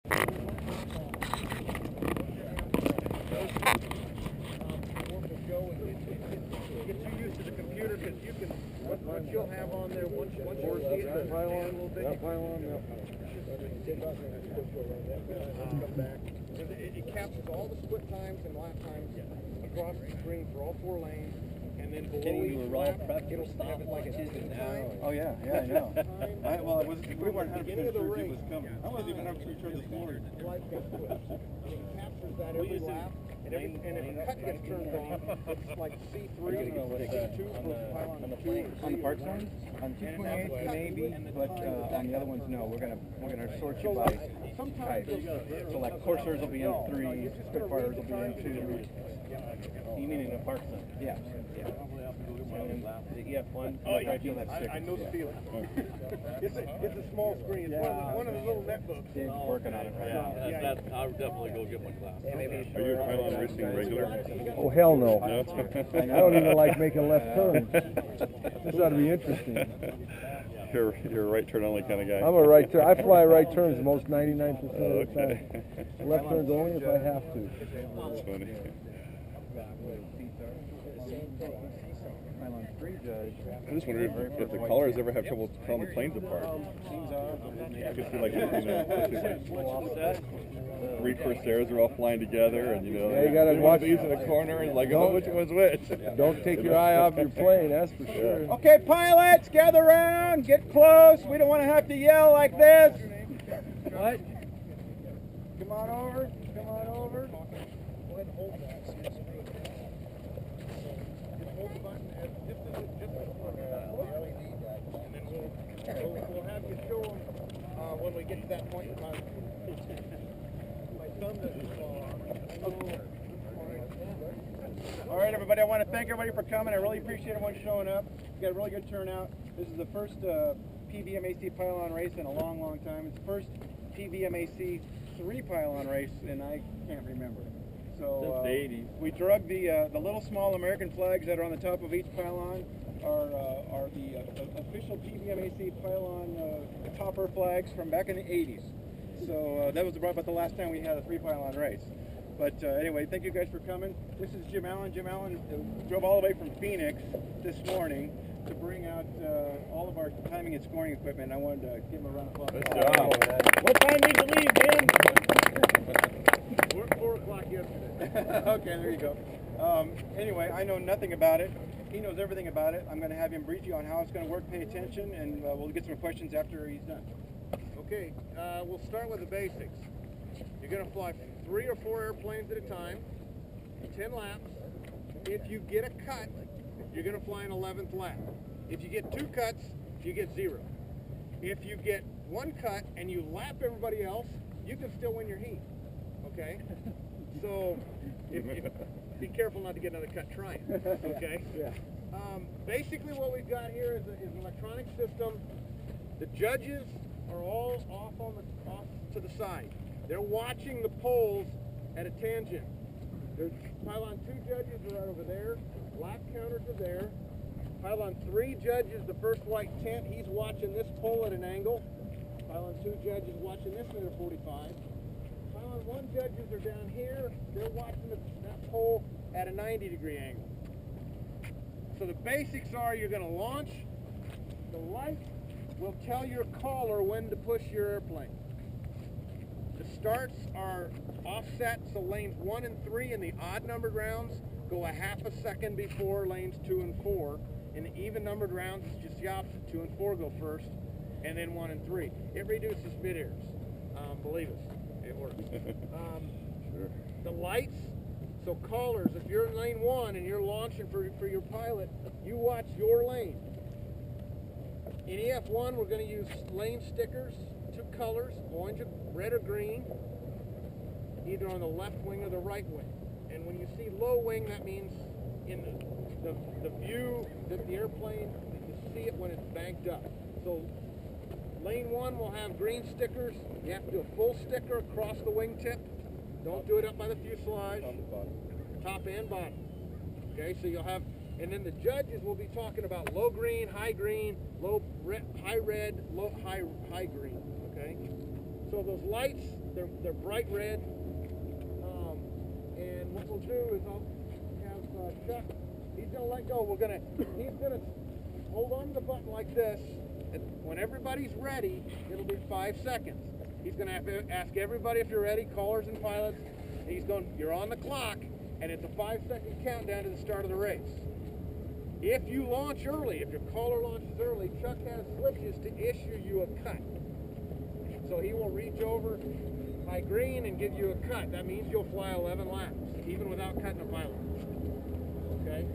Get you used to the computer because you can, what you'll have on there, once you see it, the pylon, a little bit. That pylon, it captures all the split times and lap times across the screen for all 4 lanes. And then below each lap, it'll have it like a speed time. Oh yeah, I know. Well, we weren't 100% sure it was coming. I wasn't even 100% sure this morning. It captures that every lap, and if a cut gets turned on, it's like C3, C2 for pylon 2. On the Parkzone? On 2.8 maybe, but on the other ones no. We're gonna sort you by type. So like coursers will be in 3, Spitfires will be in 2. You mean in the Parkzone? Yeah. And the EF1. I know the feeling. It's a small screen. It's one of the little netbooks. Dave's working on it right now. I'll definitely go get my class. Are you a pylon racing regular? Oh, hell no. I don't even like making left turns. This ought to be interesting. You're a right turn only kind of guy. I'm a right turn. I fly right turns most 99% of the time. Left turns only if I have to. That's funny. I just wondered if the callers ever have trouble calling the planes apart. I could see like, three Corsairs are all flying together, and yeah, you gotta watch these in a corner, and like, oh, which one's which? Don't take your eye off your plane, that's for sure. Okay, pilots, gather around, get close. We don't want to have to yell like this. What? Come on over. Come on over. Go ahead and hold that. Hold the button just and then we'll have you show them when we get to that point in time. My thumb doesn't fall off. All right, everybody, I want to thank everybody for coming. I really appreciate everyone showing up. We got a really good turnout. This is the first PVMAC pylon race in a long, long time. It's the first PVMAC 3 pylon race, and I can't remember. So the 80s. We drug the little small American flags that are on the top of each pylon are the official PVMAC pylon topper flags from back in the 80s. So that was about the last time we had a 3 pylon race. But anyway, thank you guys for coming. This is Jim Allen. Jim Allen drove all the way from Phoenix this morning to bring out all of our timing and scoring equipment. I wanted to give him a round of applause. Good job. What time did you leave, Jim? We're at 4 o'clock yesterday. Okay, there you go. Anyway, I know nothing about it. He knows everything about it. I'm going to have him brief you on how it's going to work. Pay attention, and we'll get some questions after he's done. Okay, we'll start with the basics. You're going to fly 3 or 4 airplanes at a time, 10 laps. If you get a cut, you're going to fly an 11th lap. If you get 2 cuts, you get 0. If you get 1 cut and you lap everybody else, you can still win your heat. Okay? So, be careful not to get another cut trying. Okay? Yeah. Basically what we've got here is an electronic system. The judges are all off to the side. They're watching the poles at a tangent. There's pylon 2 judges are right over there. Lap counters are there. Pylon 3 judges, the first white tent, he's watching this pole at an angle. Pylon 2 judges watching this at a 45. Pylon 1 judges are down here. They're watching that pole at a 90-degree angle. So the basics are you're going to launch. The light will tell your caller when to push your airplane. The starts are offset, so lanes 1 and 3 in the odd-numbered rounds go a half a second before lanes 2 and 4. In the even-numbered rounds, it's just the opposite. 2 and 4 go first, and then 1 and 3. It reduces mid-airs. Believe us, it works. Sure. The lights, so callers, if you're in lane 1 and you're launching for your pilot, you watch your lane. In EF1, we're going to use lane stickers, 2 colors, orange, red or green, either on the left wing or the right wing. And when you see low wing, that means in the view that the airplane, you see it when it's banked up. So lane 1 will have green stickers. You have to do a full sticker across the wingtip. Don't do it up by the fuselage. Top and bottom. Okay, so you'll have, and then the judges will be talking about low green, high low red, high red, low high green. Okay, so those lights they're bright red. And what we'll do is I'll have Chuck. He's gonna let go. He's gonna hold on to the button like this. And when everybody's ready, it'll be 5 seconds. He's gonna have to ask everybody if you're ready, callers and pilots. And you're on the clock, and it's a 5-second countdown to the start of the race. If you launch early, if your caller launches early, Chuck has switches to issue you a cut. So he will reach over by green and give you a cut. That means you'll fly 11 laps, even without cutting a pilot. Okay?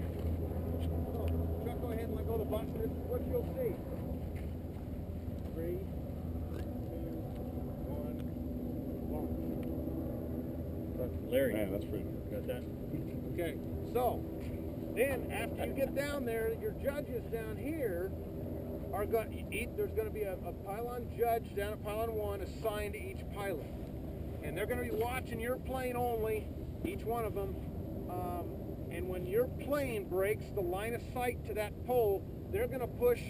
So, Chuck, go ahead and let go of the button. This is what you'll see. 3, 2, 1, launch. Larry. Man, that's pretty. Got that? Okay, so then after you get down there, your judges down here are going to there's going to be a pylon judge down at pylon 1 assigned to each pilot. And they're going to be watching your plane only, each one of them. And when your plane breaks the line of sight to that pole, they're going to push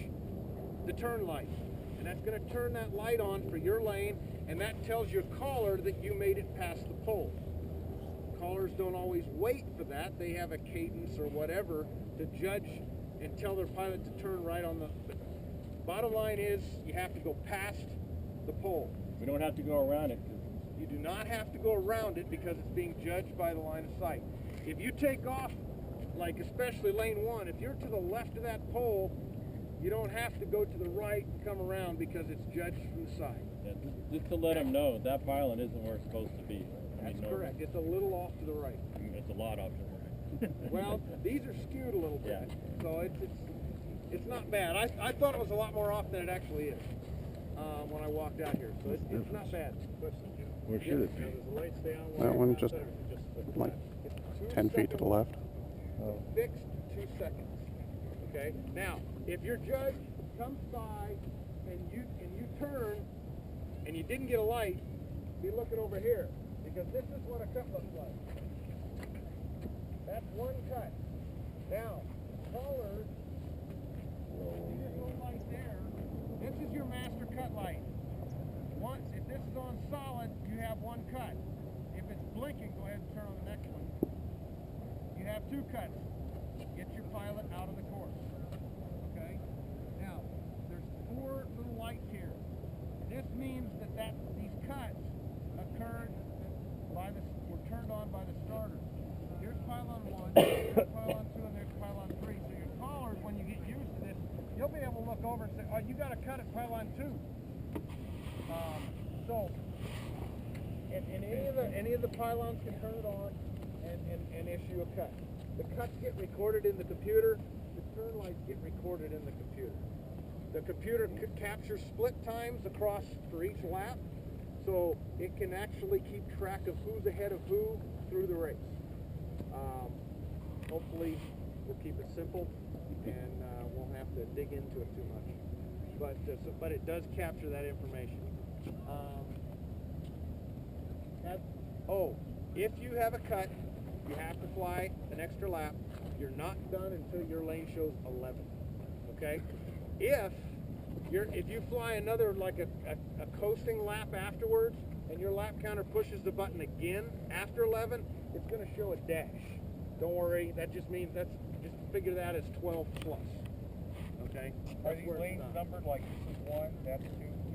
the turn light. And that's going to turn that light on for your lane, and that tells your caller that you made it past the pole. Callers don't always wait for that. They have a cadence or whatever to judge and tell their pilot to turn right on the... Bottom line is, you have to go past the pole. We don't have to go around it. You do not have to go around it because it's being judged by the line of sight. If you take off, like especially lane 1, if you're to the left of that pole, you don't have to go to the right and come around because it's judged from the side. Yeah, just to let them know, that pylon isn't where it's supposed to be. That's correct. It's a little off to the right. It's a lot off to the right. Well, these are skewed a little bit, Yeah. so it's not bad. I thought it was a lot more off than it actually is when I walked out here, so it's not bad. Where should it be? That one just like 10 feet to the left. Fixed 2 seconds. Okay. Now, if your judge comes by and you turn and you didn't get a light, be looking over here because this is what a cut looks like. That's one cut. Now, callers, see this little light there? This is your master cut light. If this is on solid, you have one cut. If it's blinking, go ahead and turn on the next one. You have 2 cuts. Get your pilot out of the course. Okay? Now, there's 4 little lights here. This means that these cuts occurred were turned on by the starter. Here's pylon 1, here's pylon 2, and there's pylon 3. So your callers, when you get used to this, you'll be able to look over and say, oh, you got a cut at pylon 2. So, and any of the pylons can turn it on and issue a cut. The cuts get recorded in the computer. The turn lights get recorded in the computer. The computer captures split times across for each lap, so it can actually keep track of who's ahead of who through the race. Hopefully, we'll keep it simple and won't have to dig into it too much. But it does capture that information. If you have a cut, you have to fly an extra lap. You're not done until your lane shows 11. Okay? If you fly another, like a coasting lap afterwards, and your lap counter pushes the button again after 11, it's going to show a dash. Don't worry, that just means just figure that as 12 plus. Okay? Are these lanes numbered like this is 1, that's 2?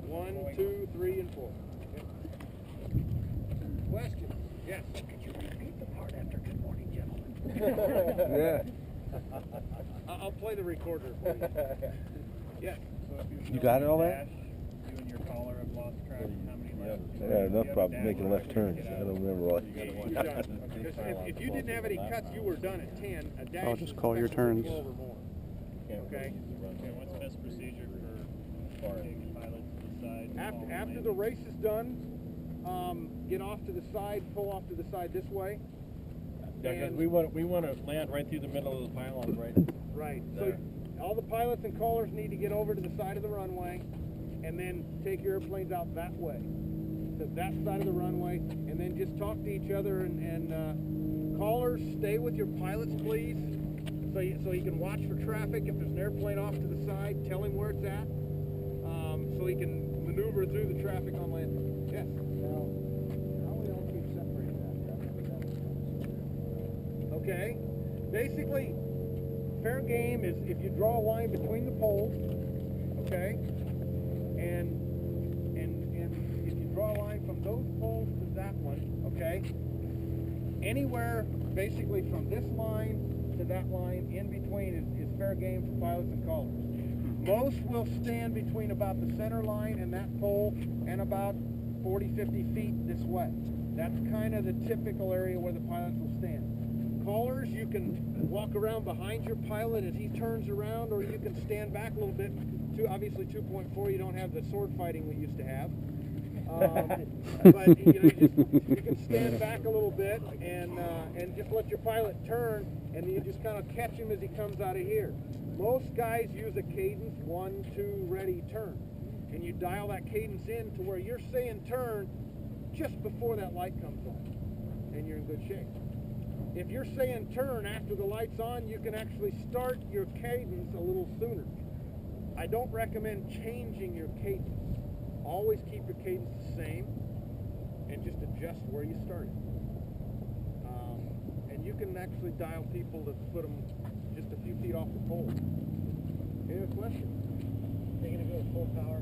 1, 2, 3, and 4. Yep. Questions? Yes. Could you repeat the part after "Good morning, gentlemen"? Yeah. I'll play the recorder for you. Yes. So if You got it all that? You and your caller have lost track of how many laps. Yeah, enough about making left turns. I don't remember what. You're done. If you didn't have any cuts, you were done at 10. A dash I'll just call your turns. 12 or more. Okay. What's the best procedure for parking pilots to decide? After the race is done, get off to the side, pull off to the side this way. Yeah, because we want to land right through the middle of the pylon, right? Right. So all the pilots and callers need to get over to the side of the runway, and then take your airplanes out that way, to that side of the runway, and then just talk to each other. And callers, stay with your pilots, please, so you can watch for traffic. If there's an airplane off to the side, tell him where it's at, so he can maneuver through the traffic on landing. Yes. Now, Okay? Basically, fair game is if you draw a line between the poles, okay? And if you draw a line from those poles to that one, okay? Anywhere basically from this line to that line in between is fair game for pilots and callers. Most will stand between about the center line and that pole and about 40-50 feet this way. That's kind of the typical area where the pilots will stand. Callers, you can walk around behind your pilot as he turns around, or you can stand back a little bit. Obviously 2.4, you don't have the sword fighting we used to have. But you can stand back a little bit and just let your pilot turn, and you just kind of catch him as he comes out of here. Most guys use a cadence 1, 2, ready, turn, and you dial that cadence in to where you're saying turn just before that light comes on, and you're in good shape. If you're saying turn after the light's on, you can actually start your cadence a little sooner. I don't recommend changing your cadence. Always keep your cadence the same and just adjust where you started. And you can actually dial people to put them just a few feet off the pole. Any other questions? They're going to go full power?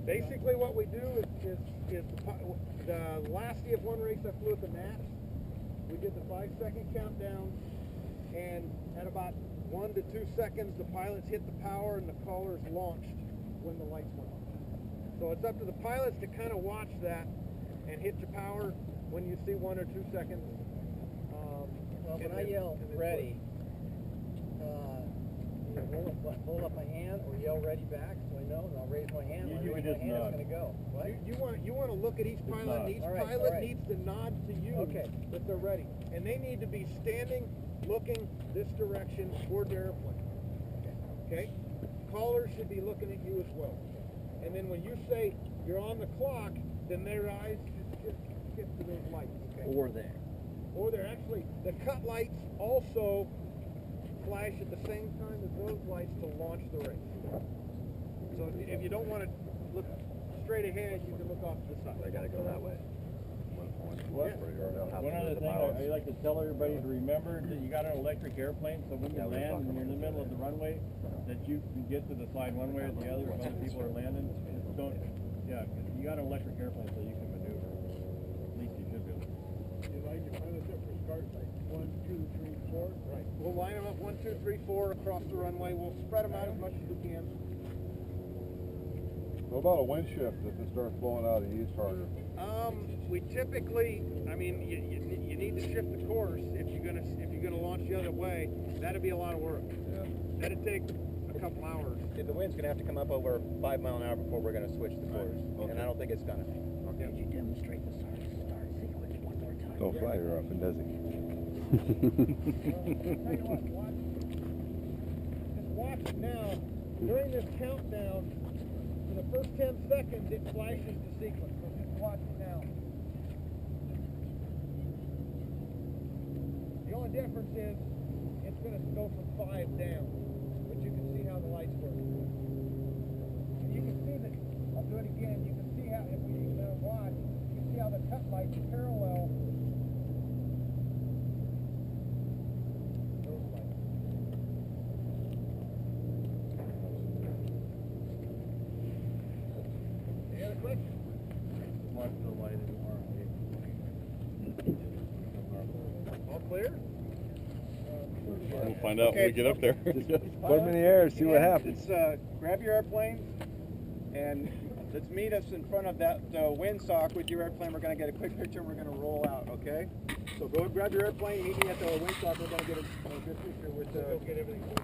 Basically what we do is the last EF1 race I flew at the Nats, we did the 5-second countdown, and at about 1 to 2 seconds the pilots hit the power and the callers launched when the lights went on. So it's up to the pilots to kind of watch that and hit your power when you see 1 or 2 seconds. Well, when I yell ready, hold up my hand or yell ready back so I know, and I'll raise my hand. When I raise my hand, it's going to go. What? You want to look at each pilot, and each pilot needs to nod to you that they're ready. And they need to be standing, looking this direction toward the airplane. Okay? Callers should be looking at you as well. And then when you say you're on the clock, then their eyes just get to those lights. Okay? Or there. Or they're actually, the cut lights also flash at the same time as those lights to launch the race. So if you don't want to look straight ahead, you can look off to the side. I gotta go that way. One other thing I like to tell everybody to remember that you got an electric airplane, so when you land and you're in the middle of the runway, that you can get to the side one way or the other if other people are landing. You got an electric airplane, so you can maneuver. At least you should be able to. You line your pilots up for start like 1, 2, 3, 4. Right. We'll line them up 1, 2, 3, 4 across the runway. We'll spread them out as much as we can. What about a wind shift if it starts blowing out of the east harder? We typically, I mean, you need to shift the course if you're gonna launch the other way. That'd be a lot of work. Yeah. That'd take a couple hours. The wind's going to have to come up over 5 miles an hour before we're going to switch the course, and I don't think it's going to. Okay. Could you demonstrate the start sequence one more time? Don't fly her off, and does he? Tell you what, just watch it now. During this countdown, for the first 10 seconds, it flashes the sequence. So just watch it now. The only difference is it's going to go from 5 down, but you can see how the lights work. And you can see that, I'll do it again, you can see how, if you watch, you can see how the cut lights parallel those lights. Any other questions? Watch the light anymore. All clear? We'll find out when we get up there. Put them in the air and see what happens. Grab your airplane and let's meet us in front of that windsock with your airplane. We're going to get a quick picture. We're going to roll out, okay? So go grab your airplane, meet me at the windsock. We're going to get a good picture with. Go get everything.